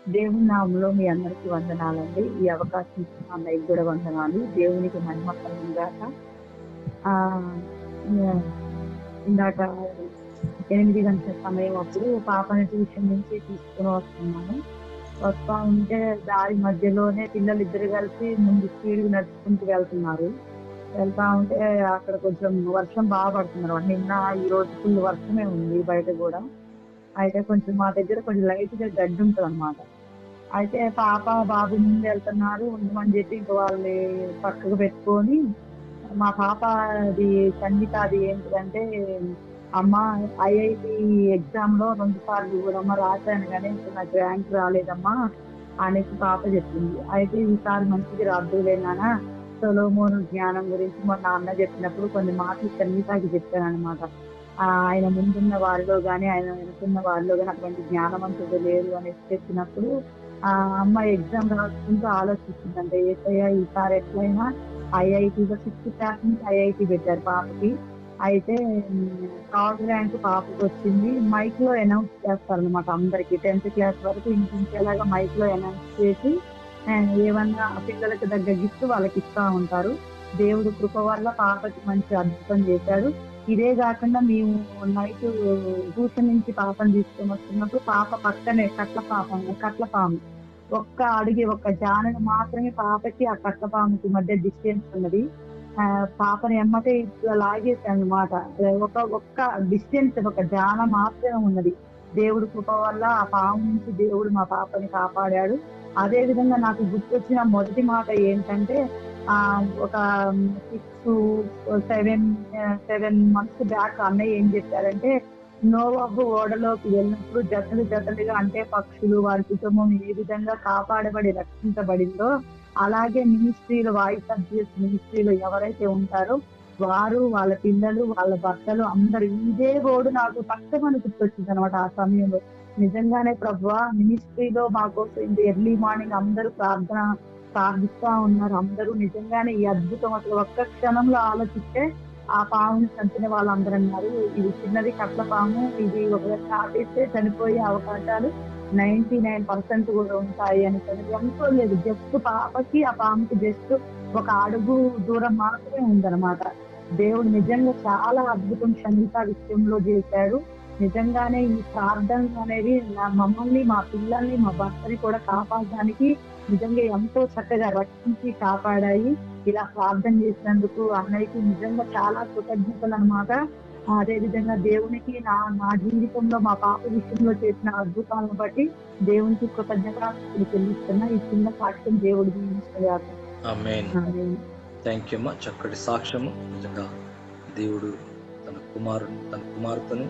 దేవుని నామములో మీ అందరికీ వందనాలండి. ఈ అవకాశం ఇచ్చిన అన్నయ్యకి కూడా వందనాలు. దేవునికి మహిమ కలుగునుగాక. ఆహ్, ఇందాక 8 గంటల సమయం అప్పుడు పాపని ట్యూషన్ నుంచి తీసుకొని వస్తున్నాను. వస్తా ఉంటే దారి మధ్యలోనే పిల్లలిద్దరు కలిసి ముందు స్పీడ్‌గా నడుచుకుంటూ వెళ్తున్నారు. వెళ్తా ఉంటే అక్కడ కొంచెం వర్షం పడుతుందనమాట. నిన్న, ఈరోజు ఫుల్ వర్షమే ఉంది బయట గూడా. అయితే కొంచెం మా దగ్గర కొంచెం లైట్‌గా గడ్డుంటదనమాట. అయితే పాప, బాబు ముందెళ్తున్నారు. ఉండమని జెప్పి ఇంక వాళ్ళని పక్కకు పెట్టుకొని, మా పాప అది సంగీత అది ఏంటిదంటే, అమ్మ ఐఐటీ ఎగ్జామ్‌లో 2 సార్లు గూడమ్మ రాసాను గానీ నాకు ర్యాంక్ రాలేదమ్మా అనేసి పాప జెప్పింది. అయితే ఈసారి మంచిగా రాద్దువులే నాన్న, సొలొమోను జ్ఞానం గురించి మొన్న అన్న జెప్పినప్పుడు కొన్ని మాటలు సంగీతకి చెప్పాననమాట. ఆయన ముందున్న వారిలో గాని, ఆయన వెనకున్న వారిలో గాని అటువంటి జ్ఞానవంతుడు లేరు అనేసి చెప్పినప్పుడు అమ్మ ఎగ్జామ్ రాసుకుంటూ ఆలోచిస్తుందంట. యేసయ్య ఈసారి ఎట్లైనా ఐఐటీలో 6th క్లాస్ నుంచి ఐఐటీ పెట్టారు పాపకి. అయితే థర్డ్ ర్యాంక్ పాపకొచ్చింది. మైక్‌లో అనౌన్స్ చేస్తారనమాట అందరికి. 10th క్లాస్ వరకు వినిపించేలాగా మైక్‌లో అనౌన్స్ చేసి ఏమన్నా పిల్లలకి తగ్గ గిఫ్ట్ వాళ్ళకిస్తా ఉంటారు. దేవుడు కృప వల్ల పాపకి మంచి అద్భుతం చేశాడు. ఇదే గాకుండా మేము నైటు ట్యూషన్ నుంచి పాపని తీసుకొని వస్తున్నప్పుడు పాప పక్కనే కట్లపాము. ఒక్క అడుగు, ఒక్క జానెడు మాత్రమే పాపకి ఆ కట్లపాముకి మధ్య డిస్టెన్స్ ఉన్నది. పాపని ఎమ్మటే ఇట్లా లాగేసాననమాట. ఒక్క డిస్టెన్స్, ఒక జాన మాత్రమే ఉన్నది. దేవుడి కృప వల్ల ఆ పాము నుంచి దేవుడు మా పాపని కాపాడాడు. అదే విధంగా నాకు గుర్తొచ్చిన మొదటి మాట ఏంటంటే, ఒక 7 మంత్స్ బ్యాక్ అన్నయ్య ఏం చెప్పారంటే, నోవహు ఓడలోకి వెళ్ళినప్పుడు జతలు జతలుగా అంటే పక్షులు, వారి కుటుంబం ఏ విధంగా కాపాడబడి రక్షించబడిందో, అలాగే మినిస్ట్రీలో, వాయిస్ ఆఫ్ జీసస్ మినిస్ట్రీలో ఎవరైతే ఉంటారో వారు, వాళ్ళ పిల్లలు, వాళ్ళ భర్తలు అందరూ ఇదే గోడు నాకు పక్కమని గుర్తొచ్చిందనమాట ఆ సమయంలో. నిజంగానే ప్రభువా, మినిస్ట్రీలో మా కోసం ఇంత ఎర్లీ మార్నింగ్ అందరూ ప్రార్థిస్తా ఉన్నారు. అందరూ నిజంగానే ఈ అద్భుతం అసలు ఒక్క క్షణంలో ఆలోచిస్తే ఆ పాముని చంపిన వాళ్ళందరూ అన్నారు, ఇది చిన్నది కట్ల పాము, ఇది ఒకవేళ కాటేస్తే చనిపోయే అవకాశాలు 99% కూడా ఉంటాయి అని ఎంతో లేదు. జస్ట్ పాపకి ఆ పాముకి జస్ట్ ఒక అడుగు దూరం మాత్రమే ఉందన్నమాట. దేవుడు నిజంగా చాలా అద్భుతం సంగీత విషయంలో చేశాడు. నిజంగానే ఈ ప్రార్థనలు అనేవి మమ్మల్ని, మా పిల్లల్ని, మా భర్తని కూడా కాపాడడానికి నిజంగా ఎంతో చక్కగా రక్షించి కాపాడాయి. ఇలా ప్రార్థన చేసినందుకు అన్నయ్యకి నిజంగా చాలా కృతజ్ఞతలు అన్నమాట. అదే విధంగా దేవునికి నా జీవితంలో మా పాప విషయంలో చేసిన అద్భుతాలను బట్టి దేవునికి కృతజ్ఞతలు చెల్లిస్తున్నా. ఈ చిన్న సాక్ష్యం దేవుడు దీవించుగాక. ఆమేన్. థ్యాంక్ యూ అమ్మా, చక్కటి సాక్ష్యము. నిజంగా దేవుడు తన కుమార్తెను,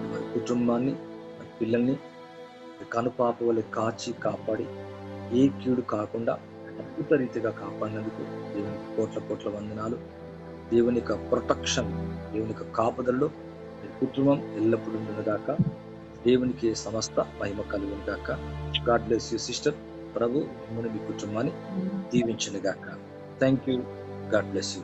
వారి కుటుంబాన్ని, వారి పిల్లల్ని కనుపాప వల్ల కాచి కాపాడి ఏ కీడు కాకుండా అద్భుత రీతిగా కాపాడినందుకు దేవునికి కోట్ల వందనాలు. దేవుని యొక్క ప్రొటెక్షన్, దేవుని యొక్క కాపుదల్లో మీ కుటుంబం ఎల్లప్పుడూ ఉండగాక. దేవునికి సమస్త మహిమ కలుగును గాక. God bless you sister. ప్రభు మిమ్మల్ని, మీ కుటుంబాన్ని దీవించును గాక. Thank you. God bless you.